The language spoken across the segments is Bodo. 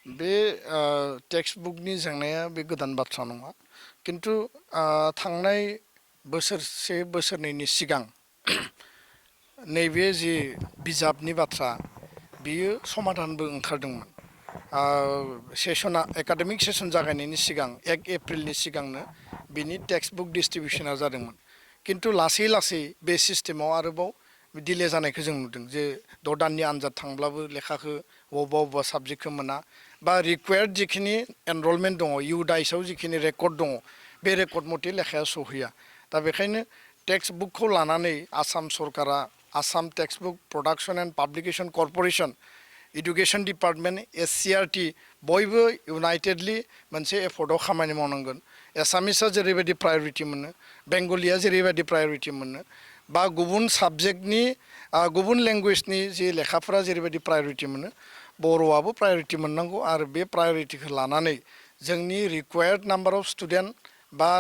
बे टेक्स्ट बुकनि जेंनाया बे गोदान बाथ्रा नङा किन्तु थांनाय बोसोरसे बोसोरनैनि सिगां नैबे जि बिजाबनि बाथ्रा बियो समाधानबो ओंखारदोंमोन सेसना एकाडेमिक सेसन जागायनायनि सिगां 1 एप्रिलनि सिगांनो बिनि टेक्स्ट बुक डिस्ट्रिबिउसना जादोंमोन किन्तु लासै लासै बे सिस्टेमाव आरोबाव डिले जानायखौ जों नुदों जे 6 दाननि आनजाद थांब्लाबो लेखाखौ बबेबा साबजेक्टखौ मोना बा रिक्वायर्ड जिखिनि एनरलमेन्ट दङ इउ डाइसआव जिखिनि रेकर्ड दङ बे रेकर्ड मथे लेखाया सहैया दा बेखायनो टेक्स्ट बुकखौ लानानै आसाम सरकारा Assam text book production and publication corporation education department SCERT बयबो इउनाइटेडलि मोनसे एफर्टआव खामानि मावनांगोन एसामिसआ जेरैबायदि प्रायोरिटि मोनो बेंगलिया जेरैबायदि प्रायोरिटि मोनो बा गुबुन साबजेक्टनि गुबुन लेंगुवेजनि जि लेखाफोरा जेरैबायदि प्रायोरिटि मोनो बर'आबो प्रायोरिटि मोननांगौ आरो बे प्रायोरिटिखौ लानानै जोंनि रिक्वायर्ड नाम्बार अफ स्टुडेन्ट बा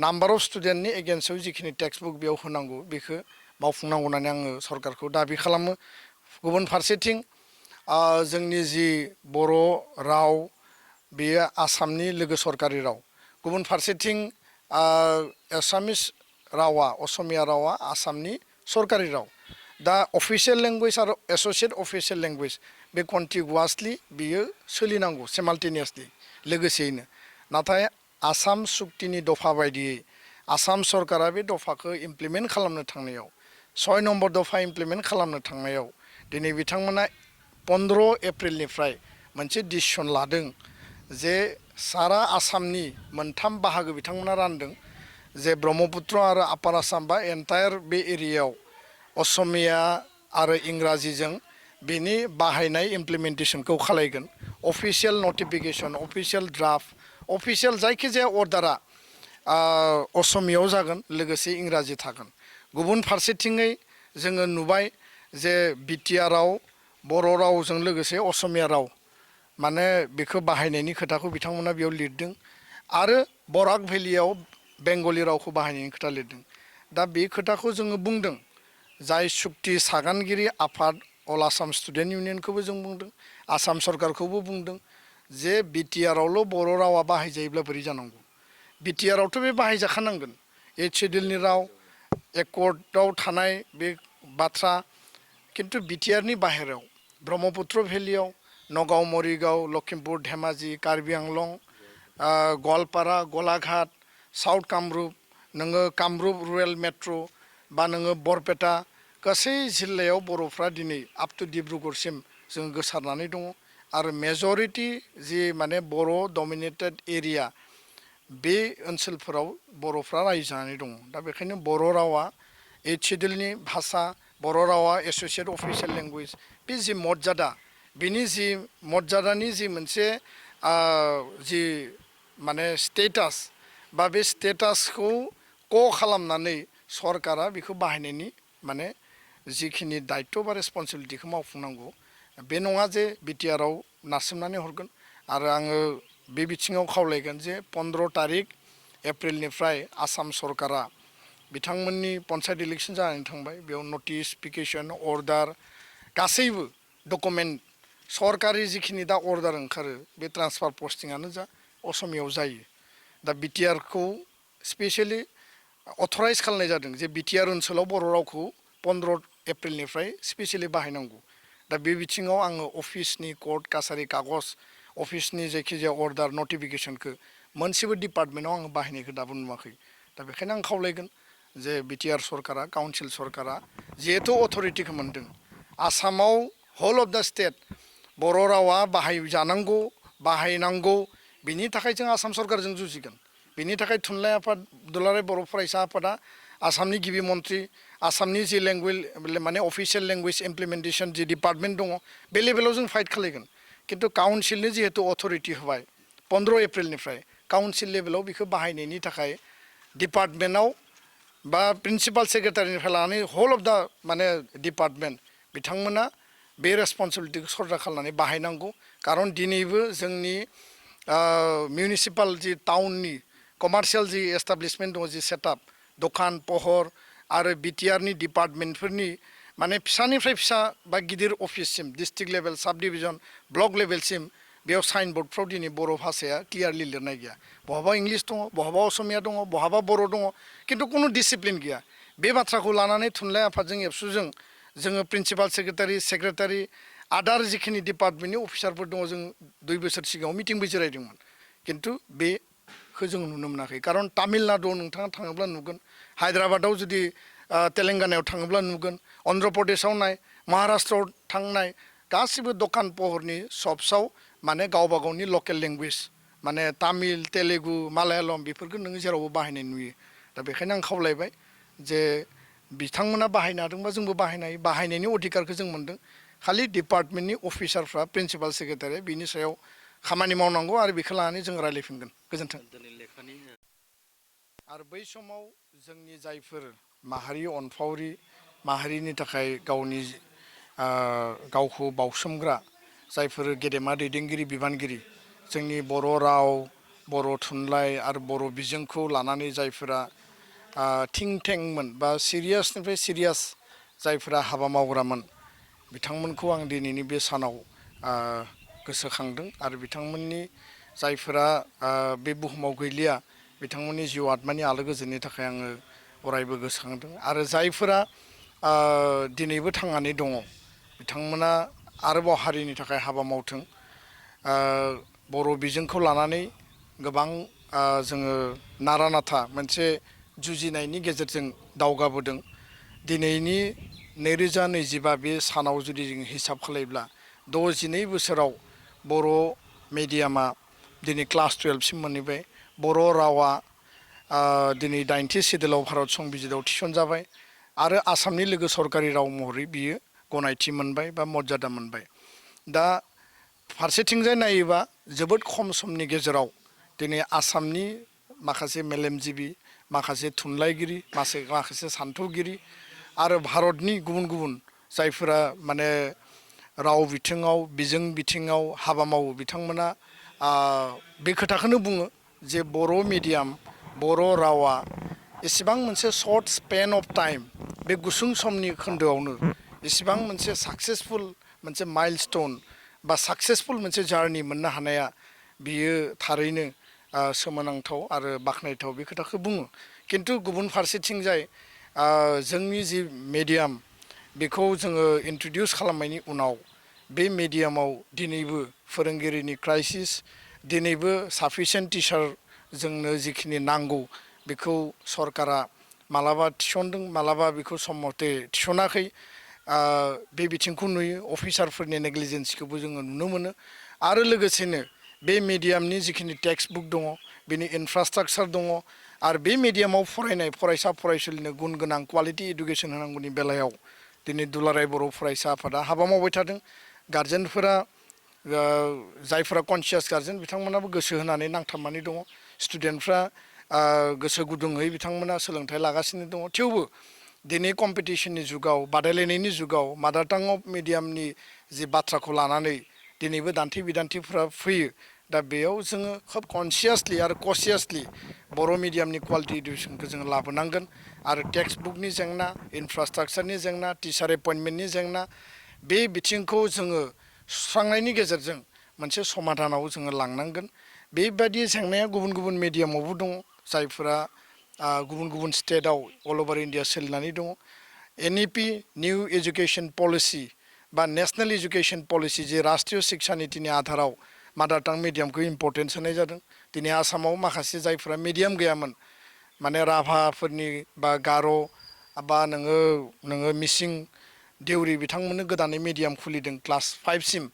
नाम्बार अफ स्टुडेन्टनि एगेन्स्टआव जिखिनि टेक्स्ट बुक बेयाव होनांगौ बेखौ मावफुंनांगौ होननानै आङो सरकारखौ दाबि खालामो गुबुन फारसेथिं जोंनि जि बर' राव बेयो आसामनि लोगो सरकारि राव गुबुन फारसेथिं एसामिस रावा असमिया रावा आसामनि सरकारि राव दा अफिसियेल लेंगुवेज आरो एस'सियेट अफिसियेल लेंगुवेज बे कन्टिगुवासलि बियो सोलिनांगौ सिमाल्टेनियासलि लोगोसेयैनो नाथाय आसाम सुक्तिनि दफा बायदियै आसाम सरकारा बे दफाखौ इमप्लिमेन्ट खालामनो थांनायाव 6 नम्बर दफा इमप्लिमेन्ट खालामनो थांनायाव दिनै बिथांमोना 15 एप्रिलनिफ्राय मोनसे डिसिसन लादों जे सारा आसामनि मोनथाम बाहागो बिथांमोना रानदों जे ब्रह्मपुत्र आरो आपार आसाम बा एन्टायार बे एरियायाव असमिया आरो इंराजिजों बेनि बाहायनाय इमप्लिमेन्टेसनखौ खालायगोन official notification official draft official जायखिजाया अर्डारा असमियाव जागोन लोगोसे इंराजि थागोन गुबुन फारसेथिङै जोङो नुबाय जे बिटिआरआव बर' रावजों लोगोसे असमिया राव माने बेखौ बाहायनायनि खोथाखौ बिथांमोना बेयाव लिरदों आरो बराक भेलियाव बेंगलि रावखौ बाहायनायनि खोथा लिरदों दा बे खोथाखौ जोङो बुंदों जाय सुक्ति सागानगिरि आफाद अल आसाम स्टुडेन्ट इउनियनखौबो जों बुंदों आसाम सरकारखौबो बुंदों जे बिटिआरआवल' बर' रावा बाहायजायोब्ला बोरै जानांगौ बिटिआरआवथ' बे बाहायजाखानांगोन 8 शेड्युलनि राव एकर्डआव थानाय बे बाथ्रा किन्तु बिटिआरनि बाहेरायाव ब्रह्मपुत्र भेलियाव नगाव मरिगाव लखिमपुर धेमाजि कार्बि आंलं गवालपारा गलाघाट साउथ कामरुप नोङो कामरुप रुरेल मेट्र' बा नोङो बरपेटा गासै जिल्लायाव बर'फ्रा दिनै आप टु डिब्रुगड़सिम जों गोसारनानै दङ आरो मेजरिटि जि माने बर' डमिनेटेड एरिया बे ओनसोलफोराव बर'फ्रा रायजो जानानै दङ दा बेखायनो बर' रावा 8 शेड्युलनि भाषा बर' रावा एस'सियेट अफिसियेल लेंगुवेज बे जि मर्यादा बिनि जि मर्यादानि जि मोनसे जि माने स्टेटास बा बे स्टेटासखौ खालामनानै सरकारा बेखौ बाहायनायनि माने जिखिनि दायित्व बा रेसपन्सिबिलिटिखौ मावफुंनांगौ बे नङा जे बिटिआरआव नारसोमनानै हरगोन आरो आङो बे बिथिङाव खावलायगोन जे 15 तारिख एप्रिलनिफ्राय आसाम सरकारा बिथांमोननि पन्सायत इलेक्सन जानानै थांबाय बेयाव नटिफिकेसन अर्डार गासैबो डकुमेन्ट सरकारि जिखिनि दा अर्डार ओंखारो बे ट्रान्सफार पस्टिंआनो जा असमियाव जायो दा बिटिआरखौ स्पेसियेलि अथराइज खालामनाय जादों जे बिटिआर ओनसोलाव बर' रावखौ 15 एप्रिलनिफ्राय स्पेसियेलि बाहायनांगौ दा बे बिथिङाव आङो अफिसनि कर्ट कासारि कागज अफिसनि जायखिजाया अर्डार नटिफिकेसनखौ मोनसेबो डिपार्टमेन्टआव आङो बाहायनायखौ दाबो नुवाखै दा बेखायनो आं खावलायगोन जे बिटिआर सरकारा काउन्सिल सरकारा जिहेथु अथरिटिखौ मोन्दों आसामाव हल अफ दा स्टेट बर' रावा बाहायजानांगौ बाहायनांगौ बिनि थाखाय जों आसाम सरकारजों जुजिगोन बिनि थाखाय थुनलाइ आफाद दुलाराय बर' फरायसा आफादा आसामनि गिबि मन्थ्रि आसामनि जि लेंगुवेज माने अफिसियेल लेंगुवेज इमप्लिमेन्टेसन जि डिपार्टमेन्ट दङ बे लेभेलाव जों फाइट खालायगोन किन्तु काउन्सिलनि जिहेतु अथरिटि होबाय 15 एप्रिलनिफ्राय काउन्सिल लेभेलाव बेखौ बाहायनायनि थाखाय डिपार्टमेन्टआव बा प्रिन्सिपाल सेक्रेटारिनिफ्राय लानानै हल अफ दा माने डिपार्टमेन्ट बिथांमोना बे रेसपन्सिबिलिटिखौ सरजा खालामनानै बाहायनांगौ खारन दिनैबो जोंनि मिउनिसिपाल जि टाउननि कमार्शियेल जि एस्टाब्लिशमेन्ट दङ जि सेटआप दखान पहर आरो बिटिआरनि डिपार्टमेन्टफोरनि माने फिसानिफ्राय फिसा बा गिदिर अफिससिम डिस्ट्रिक्ट लेभेल साब डिभिजन ब्लक लेभेलसिम बेयाव साइनबर्डफ्राव दिनै बर' भाषाया क्लियारलि लिरनाय गैया बहाबा इंलिश दङ बहाबा असमिया दङ बहाबा बर' दङ खिन्थु कुनु डिसिप्लिन गैया बे बाथ्राखौ लानानै थुनलाइ आफादजों एबसुजों जोङो प्रिन्सिपाल सेक्रेटारि आदार जिखिनि डिपार्टमेन्टनि अफिसारफोर दङ जों 2 बोसोर सिगाङाव मिटिंबो जिरायदोंमोन खिन्थु बेखौ जों नुनो मोनाखै खारन तामिलनाडुआव नोंथाङा थाङोब्ला नुगोन हायद्राबादाव जुदि तेलेंगानायाव थाङोब्ला नुगोन अन्ध्र प्रदेशआव नाय महाराष्ट्रआव थांनाय गासिबो दखान पहरनि शप्सआव माने गावबा गावनि लकेल लेंगुवेज माने तामिल तेलेगु मालायालम बेफोरखौ नोङो जेरावबो बाहायनाय नुयो दा बेखायनो आं खावलायबाय जे बिथांमोना बाहायनो हादोंबा जोंबो बाहायनायनि अधिकारखौ जों मोन्दों खालि डिपार्टमेन्टनि अफिसारफ्रा प्रिन्सिपाल सेक्रेटारि बिनि सायाव खामानि मावनांगौ आरो बेखौ लानानै जों रायलायफिनगोन गोजोन्थों आरो बै समाव जोंनि जायफोर माहारि अनफावरि माहारिनि थाखाय गावखौ बावसोमग्रा जायफोर गेदेमा दैदेनगिरि बिबानगिरि जोंनि बर' राव बर' थुनलाइ आरो बर' बिजोंखौ लानानै जायफोरा थिं थेंमोन बा सिरियासनिफ्राय सिरियास जायफोरा हाबा मावग्रामोन बिथांमोनखौ आं दिनैनि बे सानाव गोसोखांदों आरो बिथांमोननि जायफोरा बे बुहुमाव गैलिया बिथांमोननि जिउ आत्मानि आलो गोजोननि थाखाय आङो अरायबो गोसोखांदों आरो जायफोरा दिनैबो थांनानै दङ बिथांमोना आरोबाव हारिनि थाखाय हाबा मावथों बर' बिजोंखौ लानानै गोबां जोङो नारा नाथा मोनसे जुजिनायनि गेजेरजों दावगाबोदों दिनैनि 2025 बे सानाव जुदि जों हिसाब खालायोब्ला 62 बोसोराव बर' मिडियामा दिनै क्लास 12 सिम मोनहैबाय बर' रावा दिनै 90 सिडुलाव भारत संबिजितआव थिसनजाबाय आरो आसामनि लोगो सरकारि राव महरै बियो गनायथि मोनबाय बा मर्यादा मोनबाय दा फारसेथिंजाय नायोबा जोबोद खम समनि गेजेराव दिनै आसामनि माखासे मेलेमजिबि माखासे थुनलाइगिरि माखासे सान्थौगिरि आरो भारतनि गुबुन गुबुन जायफोरा माने राव बिथिङाव बिजों बिथिङाव हाबा मावो बिथांमोना बे खोथाखौनो बुङो जे बर' मिडियाम बर' रावा एसेबां मोनसे सर्ट स्पेन अफ टाइम बे गुसुं समनि खोन्दोआवनो एसेबां मोनसे साक्सेसफुल मोनसे माइलस्टोन बा साक्सेसफुल मोनसे जार्नि मोननो हानाया बियो थारैनो सोमोनांथाव आरो बाख्नायथाव बे खोथाखौ बुङो खिन्थु गुबुन फारसेथिंजाय जोंनि जि मिडियाम बेखौ जोङो इन्ट्रडिउस खालामनायनि उनाव बे मिडियामाव दिनैबो फोरोंगिरिनि क्राइसिस दिनैबो साफिसियेन्ट टिचार जोंनो जिखिनि नांगौ बेखौ सरकारा मालाबा थिसनदों मालाबा बेखौ सम मथे थिसनाखै बे बिथिंखौ नुयो अफिसारफोरनि नेग्लिजेन्सखौबो जोङो नुनो मोनो आरो लोगोसेनो बे मिडियामनि जिखिनि टेक्सट बुक दङ बेनि इनफ्रास्ट्राक्चार दङ आरो बे मिडियामाव फरायनाय फरायसा फरायसुलिनो गुन गोनां क्वालिटि इडुकेसन होनांगौनि बेलायाव दिनै दुलाराय बर' फरायसा आफादा हाबा मावबाय थादों गार्जेनफोरा जायफोरा कनसियास गार्जेन बिथांमोनाबो गोसो होनानै नांथाबनानै दङ स्टुडेन्टफ्रा गोसो गुदुङै बिथांमोना सोलोंथाइ लागासिनो दङ थेवबो दिनै कम्पिटिसननि जुगाव बादायलायनायनि जुगाव मादार टां अफ मिडियामनि जि बाथ्राखौ लानानै दिनैबो दान्थे बिदान्थेफोरा फैयो दा बेयाव जोङो खोब कनसियासलि आरो कसियासलि बर' मिडियामनि क्वालिटि इडुकेसनखौ जोङो लाबोनांगोन आरो टेक्सट बुकनि जेंना इनफ्रास्ट्राक्चारनि जेंना टिचार एपइन्टमेन्टनि जेंना बे बिथिंखौ जोङो सुस्रांनायनि गेजेरजों मोनसे समाधानाव जोङो लांनांगोन बेबायदि जेंनाया गुबुन गुबुन मिडियामावबो दङ जायफोरा गुबुन गुबुन स्टेटआव अल अभार इन्डिया सोलिनानै दङ NEP निउ एजुकेसन पलिसि बा नेशनेल एजुकेसन पलिसि जे राष्ट्रीय शिक्षा नीतिनि आधाराव मादार टां मिडियामखौ इम्पर्टेन्स होनाय जादों दिनै आसामाव माखासे जायफोरा मिडियाम गैयामोन माने राभाफोरनि बा गार' बा नोङो मिसिं देउरि बिथांमोननो गोदानै मिडियाम खुलिदों क्लास 5 सिम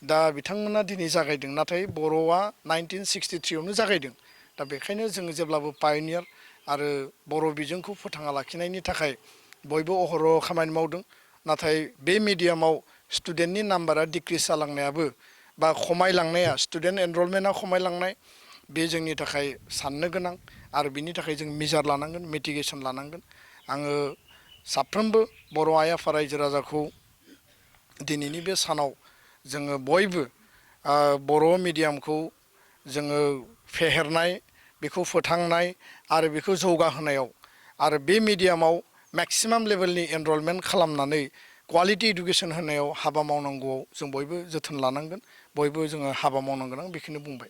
दा बिथांमोना दिनै जागायदों नाथाय बर'आ 1963आवनो जागायदों दा बेखायनो जोङो जेब्लाबो पायनियार आरो बर' बिजोंखौ फोथांना लाखिनायनि थाखाय बयबो अहरह खामानि मावदों नाथाय बे मिडियामाव स्टुडेन्टनि नाम्बारा डिक्रिस जालांनायाबो बा खमायलांनाया स्टुडेन्ट एनरलमेन्टआ खमायलांनाय बे जोंनि थाखाय साननो गोनां आरो बिनि थाखाय जों मिजार लानांगोन मिटिगेसन लानांगोन आङो साफ्रोमबो बर' आइ आफा रायजो राजाखौ दिनैनि बे सानाव जोङो बयबो बर' मिडियामखौ जोङो फेहेरनाय बेखौ फोथांनाय आरो बेखौ जौगाहोनायाव आरो बे मिडियामाव मेक्सिमाम लेभेलनि एनरलमेन्ट खालामनानै क्वालिटि इडुकेसन होनायाव हाबा मावनांगौआव जों बयबो जोथोन लानांगोन बयबो जोङो हाबा मावनांगोन आं बेखौनो बुंबाय